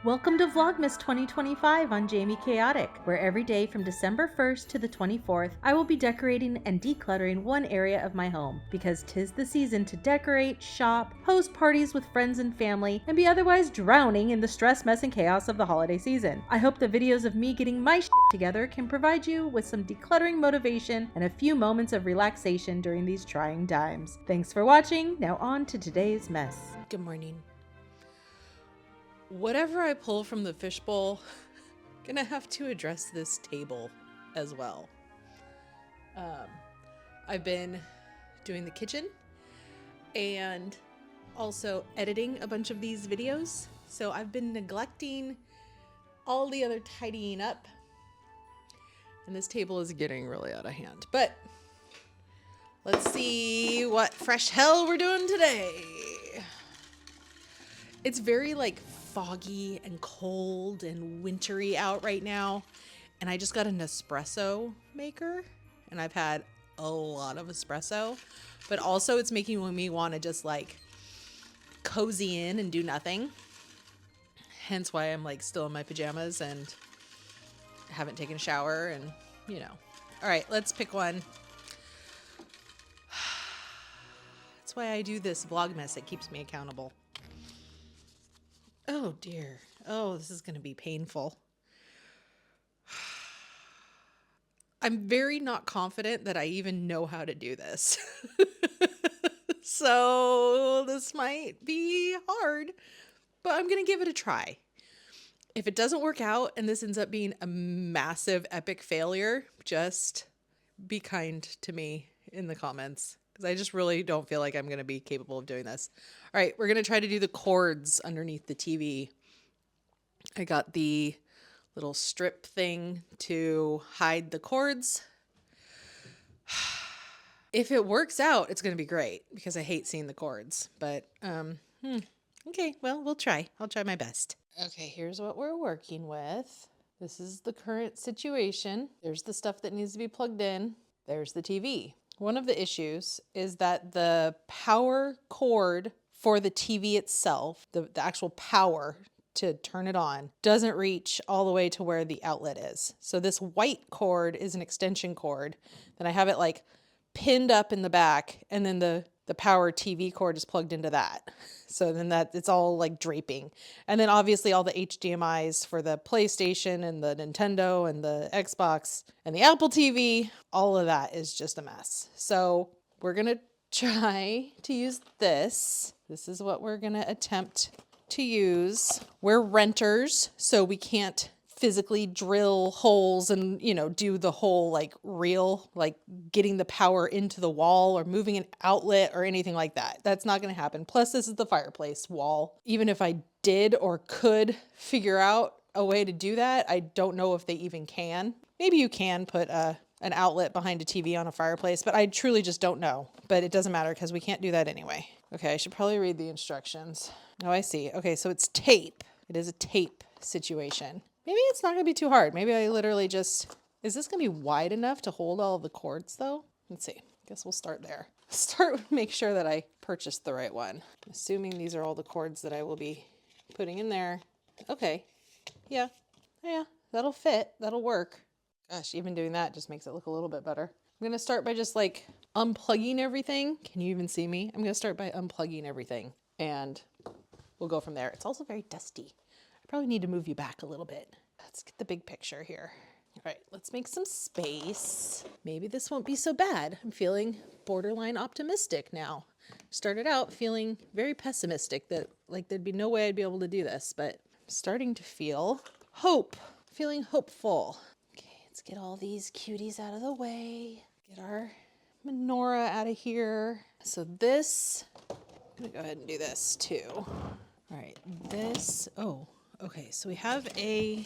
Welcome to Vlogmas 2025 on Jamie Chaotic, where every day from December 1st to the 24th, I will be decorating and decluttering one area of my home, because 'tis the season to decorate, shop, host parties with friends and family, and be otherwise drowning in the stress, mess, and chaos of the holiday season. I hope the videos of me getting my shit together can provide you with some decluttering motivation and a few moments of relaxation during these trying times. Thanks for watching. Now on to today's mess. Good morning. Whatever I pull from the fishbowl, gonna have to address this table as well. I've been doing the kitchen and also editing a bunch of these videos, so I've been neglecting all the other tidying up, and this table is getting really out of hand. But let's see what fresh hell we're doing today. It's very like foggy and cold and wintry out right now, and I just got a Nespresso maker, and I've had a lot of espresso, but also it's making me want to just like cozy in and do nothing, hence why I'm like still in my pajamas and haven't taken a shower, and you know. All right, let's pick one. That's why I do this Vlogmas. It keeps me accountable. Oh dear. Oh, this is going to be painful. I'm very not confident that I even know how to do this. So this might be hard, but I'm going to give it a try. If it doesn't work out and this ends up being a massive epic failure, just be kind to me in the comments, because I just really don't feel like I'm going to be capable of doing this. All right, we're going to try to do the cords underneath the TV. I got the little strip thing to hide the cords. If it works out, it's going to be great, because I hate seeing the cords. But, okay, well, we'll try. I'll try my best. Okay, here's what we're working with. This is the current situation. There's the stuff that needs to be plugged in. There's the TV. One of the issues is that the power cord for the TV itself, the actual power to turn it on, doesn't reach all the way to where the outlet is. So this white cord is an extension cord. Then I have it like pinned up in the back, and then the power TV cord is plugged into that. So then that it's all like draping. And then obviously all the HDMIs for the PlayStation and the Nintendo and the Xbox and the Apple TV, all of that is just a mess. So we're going to try to use this. This is what we're going to attempt to use. We're renters, so we can't physically drill holes and, you know, do the whole like real, like getting the power into the wall or moving an outlet or anything like that. That's not going to happen. Plus, this is the fireplace wall. Even if I did or could figure out a way to do that, I don't know if they even can. Maybe you can put an outlet behind a TV on a fireplace, but I truly just don't know. But it doesn't matter, because we can't do that anyway. Okay, I should probably read the instructions. Oh, I see. Okay, so it's tape. It is a tape situation. Maybe it's not going to be too hard. Maybe I literally just... Is this going to be wide enough to hold all the cords, though? Let's see. I guess we'll start there. Make sure that I purchased the right one. Assuming these are all the cords that I will be putting in there. Okay. Yeah, that'll fit. That'll work. Gosh, even doing that just makes it look a little bit better. I'm going to start by just like unplugging everything. Can you even see me? I'm going to start by unplugging everything, and we'll go from there. It's also very dusty. I probably need to move you back a little bit. Let's get the big picture here. All right, let's make some space. Maybe this won't be so bad. I'm feeling borderline optimistic now. Started out feeling very pessimistic that like there'd be no way I'd be able to do this, but I'm starting to feel hope, feeling hopeful. Okay, let's get all these cuties out of the way. Get our menorah out of here. So this, I'm gonna go ahead and do this too. All right, this, oh, okay, so we have a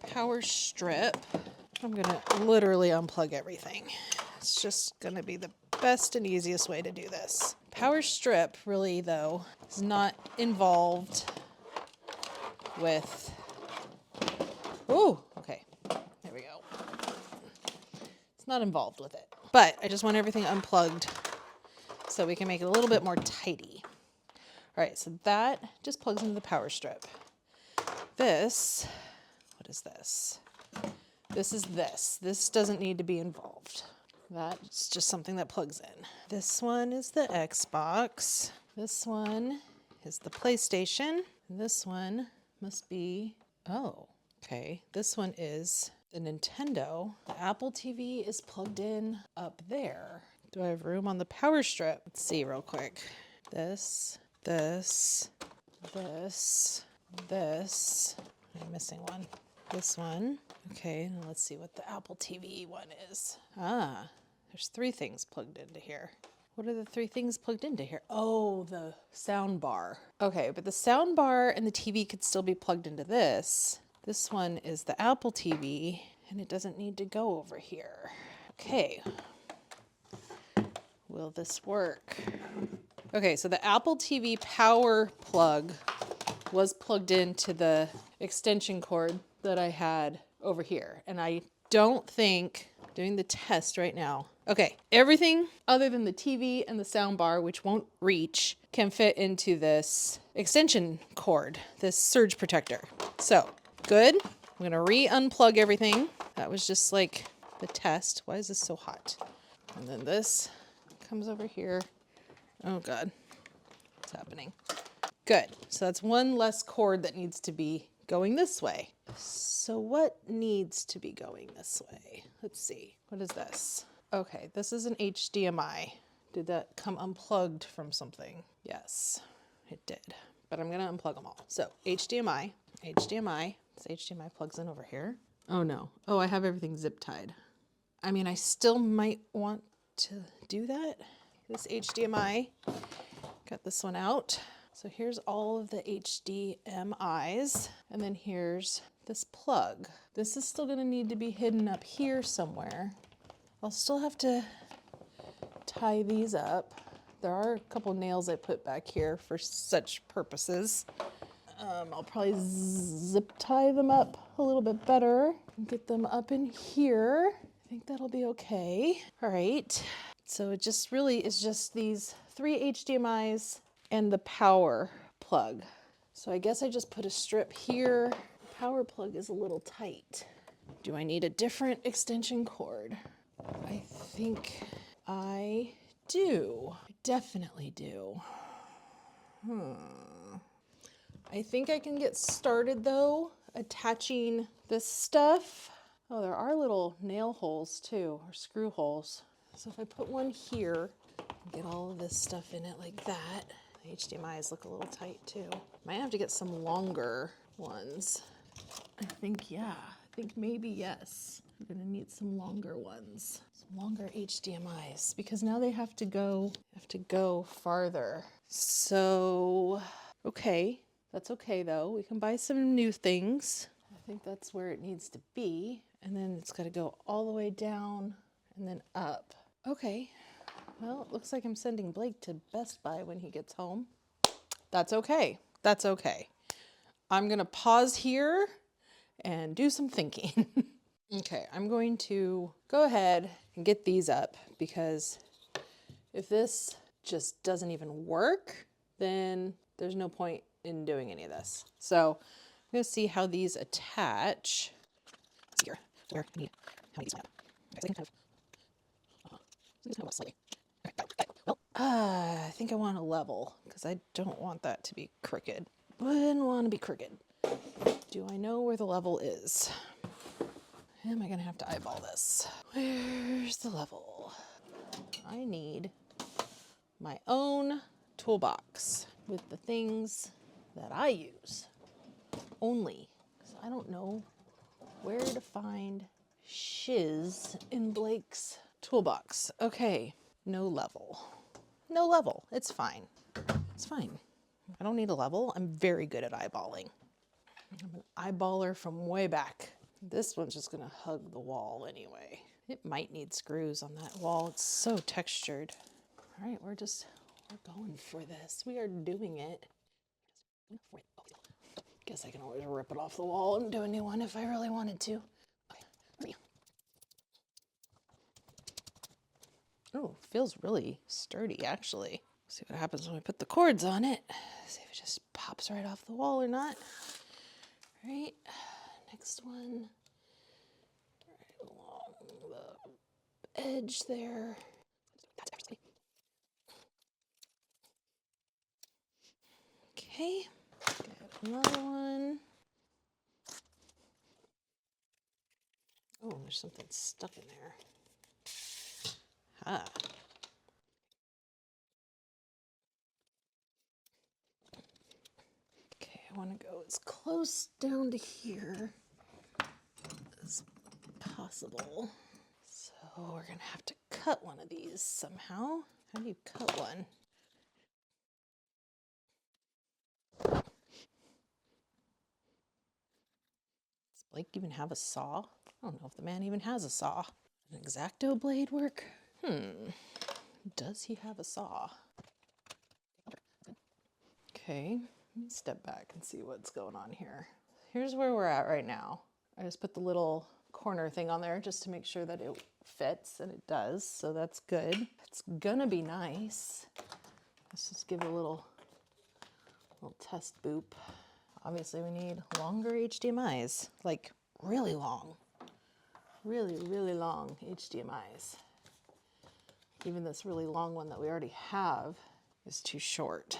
power strip. I'm gonna literally unplug everything. It's just gonna be the best and easiest way to do this. Power strip, really though, is not involved with, oh, okay, there we go. It's not involved with it, but I just want everything unplugged so we can make it a little bit more tidy. All right, so that just plugs into the power strip. this, what is this? This is this. This doesn't need to be involved. That's just something that plugs in. This one is the Xbox. This one is the PlayStation. And this one must be, oh, okay. This one is the Nintendo. The Apple TV is plugged in up there. Do I have room on the power strip? Let's see real quick. This. I'm missing one. This one. Okay, now let's see what the Apple TV one is. Ah, there's 3 things plugged into here. What are the 3 things plugged into here? Oh, the sound bar. Okay, but the sound bar and the TV could still be plugged into this. This one is the Apple TV, and it doesn't need to go over here. Okay. Will this work? Okay, so the Apple TV power plug was plugged into the extension cord that I had over here. And I don't think, doing the test right now. Okay, everything other than the TV and the sound bar, which won't reach, can fit into this extension cord, this surge protector. So, good. I'm gonna re-unplug everything. That was just like the test. Why is this so hot? And then this comes over here. Oh God, what's happening? Good, so that's one less cord that needs to be going this way. So what needs to be going this way? Let's see, what is this? Okay, this is an HDMI. Did that come unplugged from something? Yes, it did, but I'm gonna unplug them all. So HDMI, this HDMI plugs in over here. Oh no, oh, I have everything zip tied. I mean, I still might want to do that. This HDMI, got this one out. So here's all of the HDMIs, and then here's this plug. This is still gonna need to be hidden up here somewhere. I'll still have to tie these up. There are a couple nails I put back here for such purposes. I'll probably zip tie them up a little bit better and get them up in here. I think that'll be okay. All right, so it just really is just these 3 HDMIs and the power plug. So I guess I just put a strip here. The power plug is a little tight. Do I need a different extension cord? I think I do. I definitely do. I think I can get started though, attaching this stuff. Oh, there are little nail holes too, or screw holes. So if I put one here, get all of this stuff in it like that. The HDMIs look a little tight too. Might have to get some longer ones. I think, yeah, I think maybe yes. I'm gonna need some longer ones. Some longer HDMIs, because now they have to go farther. So, okay, that's okay though. We can buy some new things. I think that's where it needs to be. And then it's gotta go all the way down and then up. Okay, well, it looks like I'm sending Blake to Best Buy when he gets home. That's okay, that's okay. I'm gonna pause here and do some thinking. Okay, I'm going to go ahead and get these up, because if this just doesn't even work, then there's no point in doing any of this. So I'm gonna see how these attach. Let's see here, where I need how these map. Okay, so they can kind of slightly. Okay, got it. Well, I think I want a level, because I don't want that to be crooked. Wouldn't want to be crooked. Do I know where the level is? Am I gonna have to eyeball this? Where's the level? I need my own toolbox with the things that I use only, because I don't know where to find shiz in Blake's toolbox. Okay, no level. No level, it's fine. It's fine. I don't need a level. I'm very good at eyeballing. I'm an eyeballer from way back. This one's just gonna hug the wall anyway. It might need screws on that wall. It's so textured. All right, we're going for this. We are doing it. Guess I can always rip it off the wall and do a new one if I really wanted to. Okay. Oh, feels really sturdy actually. See what happens when we put the cords on it. See if it just pops right off the wall or not. All next one right along the edge there. Okay, get another one. Oh, there's something stuck in there. Ah. Okay, I want to go as close down to here as possible. So we're going to have to cut one of these somehow. How do you cut one? Does Blake even have a saw? I don't know if the man even has a saw. An X-Acto blade work? Does he have a saw? Okay, let me step back and see what's going on here. Here's where we're at right now. I just put the little corner thing on there just to make sure that it fits, and it does, so that's good. It's gonna be nice. Let's just give it a little test boop. Obviously we need longer HDMIs, like really long. Really, really long HDMIs. Even this really long one that we already have is too short.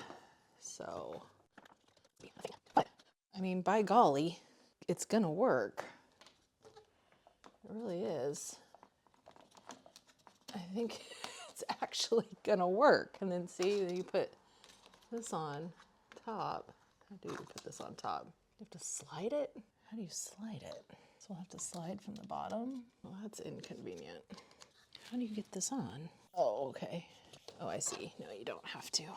So, I mean, by golly, it's gonna work. It really is. I think it's actually gonna work. And then see, you put this on top. How do you put this on top? You have to slide it? How do you slide it? So we'll have to slide from the bottom. Well, that's inconvenient. How do you get this on? Oh, okay. Oh, I see. No, you don't have to. You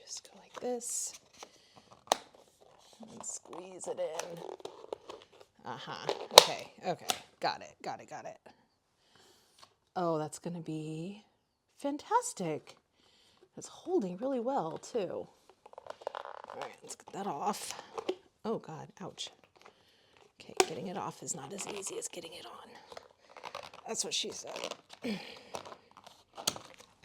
just go like this and squeeze it in. Okay, okay. Got it. Oh, that's gonna be fantastic. It's holding really well, too. All right, let's get that off. Oh, God, ouch. Okay, getting it off is not as easy as getting it on. That's what she said.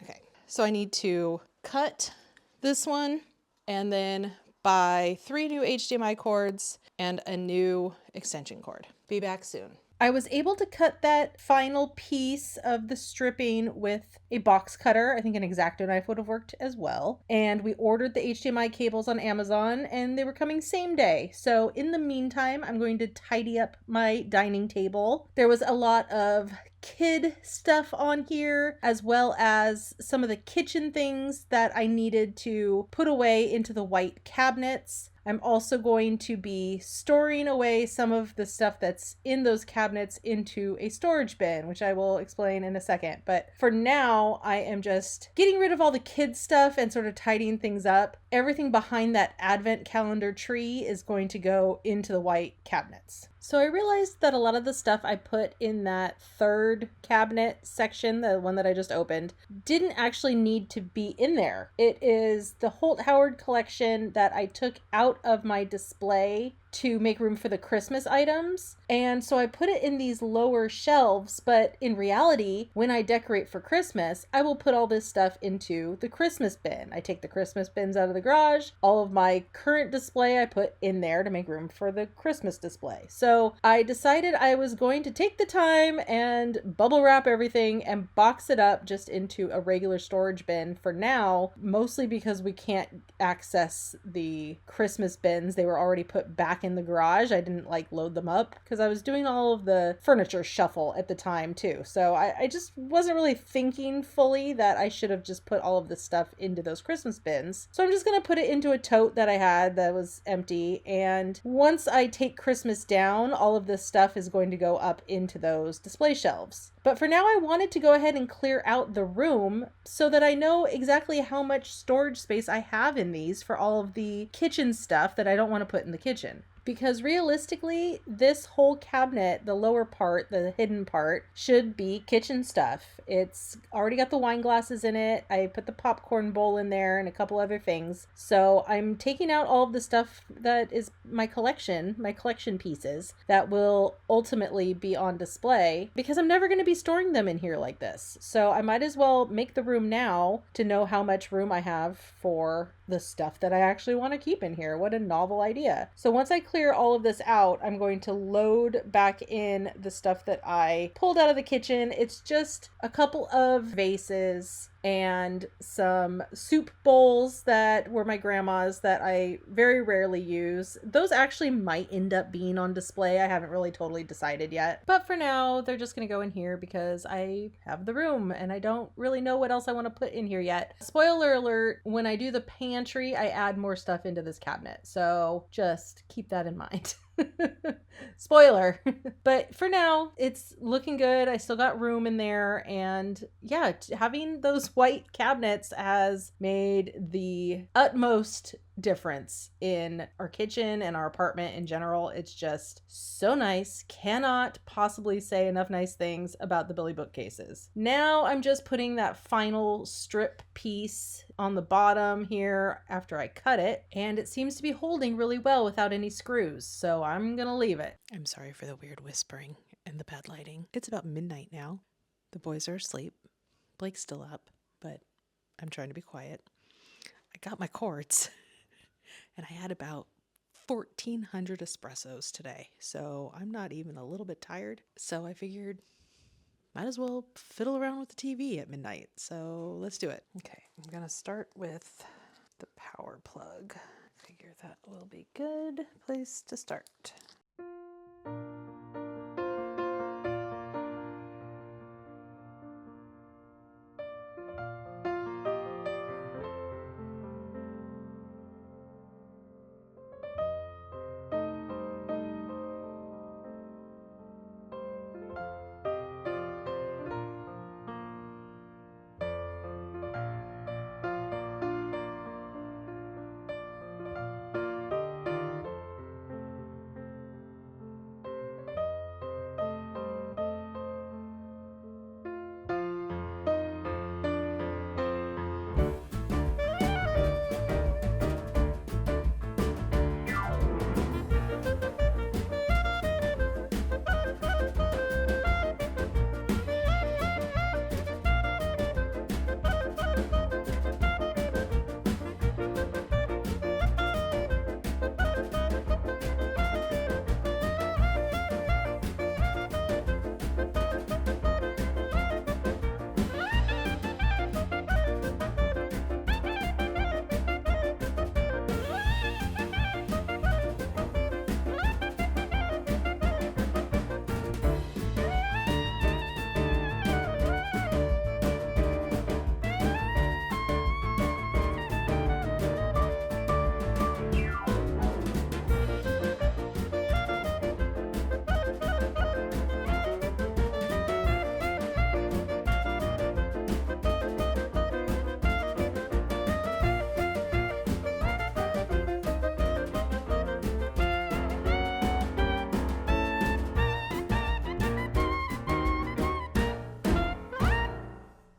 Okay, so I need to cut this one and then buy 3 new HDMI cords and a new extension cord. Be back soon. I was able to cut that final piece of the stripping with a box cutter. I think an X-Acto knife would have worked as well. And we ordered the HDMI cables on Amazon and they were coming same day. So in the meantime, I'm going to tidy up my dining table. There was a lot of kid stuff on here, as well as some of the kitchen things that I needed to put away into the white cabinets. I'm also going to be storing away some of the stuff that's in those cabinets into a storage bin, which I will explain in a second. But for now, I am just getting rid of all the kids stuff and sort of tidying things up. Everything behind that advent calendar tree is going to go into the white cabinets. So I realized that a lot of the stuff I put in that third cabinet section, the one that I just opened, didn't actually need to be in there. It is the Holt Howard collection that I took out of my display to make room for the Christmas items. And so I put it in these lower shelves, but in reality, when I decorate for Christmas, I will put all this stuff into the Christmas bin. I take the Christmas bins out of the garage. All of my current display I put in there to make room for the Christmas display. So I decided I was going to take the time and bubble wrap everything and box it up just into a regular storage bin for now, mostly because we can't access the Christmas bins. They were already put back in the garage. I didn't load them up because I was doing all of the furniture shuffle at the time too. So I just wasn't really thinking fully that I should have just put all of this stuff into those Christmas bins. So I'm just going to put it into a tote that I had that was empty. And once I take Christmas down, all of this stuff is going to go up into those display shelves. But for now, I wanted to go ahead and clear out the room so that I know exactly how much storage space I have in these for all of the kitchen stuff that I don't want to put in the kitchen. Because realistically, this whole cabinet, the lower part, the hidden part, should be kitchen stuff. It's already got the wine glasses in it. I put the popcorn bowl in there and a couple other things. So I'm taking out all of the stuff that is my collection pieces that will ultimately be on display because I'm never going to be storing them in here like this. So I might as well make the room now to know how much room I have for the stuff that I actually want to keep in here. What a novel idea. So once I clear all of this out, I'm going to load back in the stuff that I pulled out of the kitchen. It's just a couple of vases and some soup bowls that were my grandma's that I very rarely use. Those actually might end up being on display. I haven't really totally decided yet. But for now, they're just going to go in here because I have the room and I don't really know what else I want to put in here yet. Spoiler alert, when I do the pantry, I add more stuff into this cabinet. So just keep that in mind. Spoiler. But for now, it's looking good. I still got room in there. And yeah, having those white cabinets has made the utmost difference in our kitchen and our apartment in general. It's just so nice. Cannot possibly say enough nice things about the Billy bookcases. Now I'm just putting that final strip piece on the bottom here after I cut it, and it seems to be holding really well without any screws, so I'm gonna leave it. I'm sorry for the weird whispering and the bad lighting. It's about midnight now. The boys are asleep. Blake's still up, but I'm trying to be quiet. I got my cords. And I had about 1,400 espressos today, so I'm not even a little bit tired. So I figured might as well fiddle around with the TV at midnight. So let's do it. Okay, I'm gonna start with the power plug. Figure that will be a good place to start.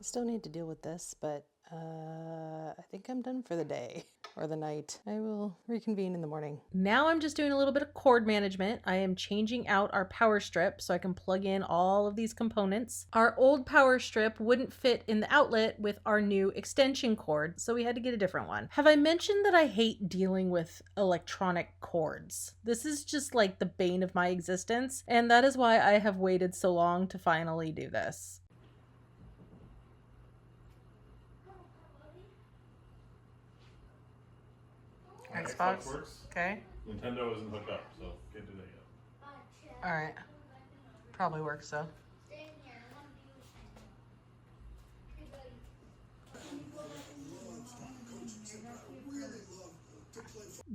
Still need to deal with this, but I think I'm done for the day or the night. I will reconvene in the morning. Now I'm just doing a little bit of cord management. I am changing out our power strip so I can plug in all of these components. Our old power strip wouldn't fit in the outlet with our new extension cord, so we had to get a different one. Have I mentioned that I hate dealing with electronic cords? This is just like the bane of my existence, and that is why I have waited so long to finally do this. Xbox works. Okay. Nintendo isn't hooked up, so can't do that yet. All right. Probably works though.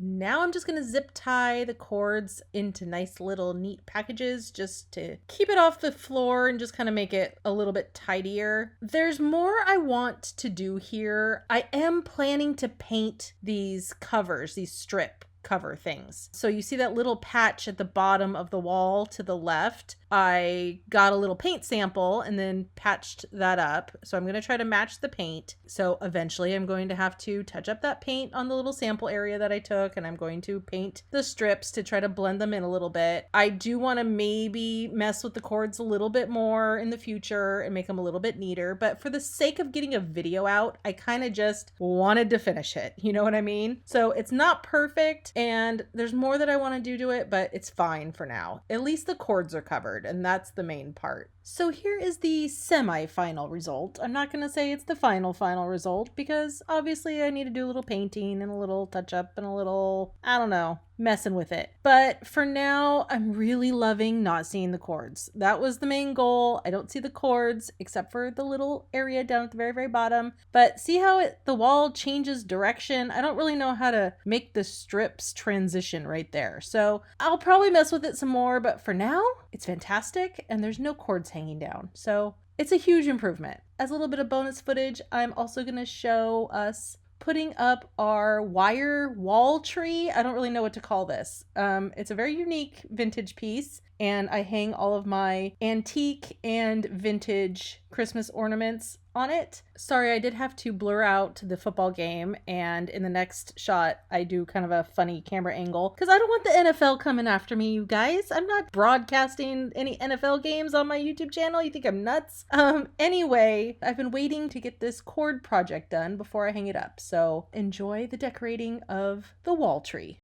Now I'm just going to zip tie the cords into nice little neat packages just to keep it off the floor and just kind of make it a little bit tidier. There's more I want to do here. I am planning to paint these covers, these strip cover things. So you see that little patch at the bottom of the wall to the left? I got a little paint sample and then patched that up. So I'm going to try to match the paint. So eventually I'm going to have to touch up that paint on the little sample area that I took, and I'm going to paint the strips to try to blend them in a little bit. I do want to maybe mess with the cords a little bit more in the future and make them a little bit neater, but for the sake of getting a video out, I kind of just wanted to finish it. You know what I mean? So it's not perfect and there's more that I want to do to it, but it's fine for now. At least the cords are covered, and that's the main part. So here is the semi-final result. I'm not going to say it's the final result because obviously I need to do a little painting and a little touch up and a little, I don't know, messing with it. But for now, I'm really loving not seeing the cords. That was the main goal. I don't see the cords except for the little area down at the very, very bottom. But see how the wall changes direction? I don't really know how to make the strips transition right there. So I'll probably mess with it some more, but for now, it's fantastic and there's no cords hanging down. So it's a huge improvement. As a little bit of bonus footage, I'm also going to show us putting up our wire wall tree. I don't really know what to call this. It's a very unique vintage piece, and I hang all of my antique and vintage Christmas ornaments on it. Sorry, I did have to blur out the football game, and in the next shot I do kind of a funny camera angle because I don't want the NFL coming after me, you guys. I'm not broadcasting any NFL games on my YouTube channel. You think I'm nuts? Anyway, I've been waiting to get this cord project done before I hang it up, so enjoy the decorating of the wall tree.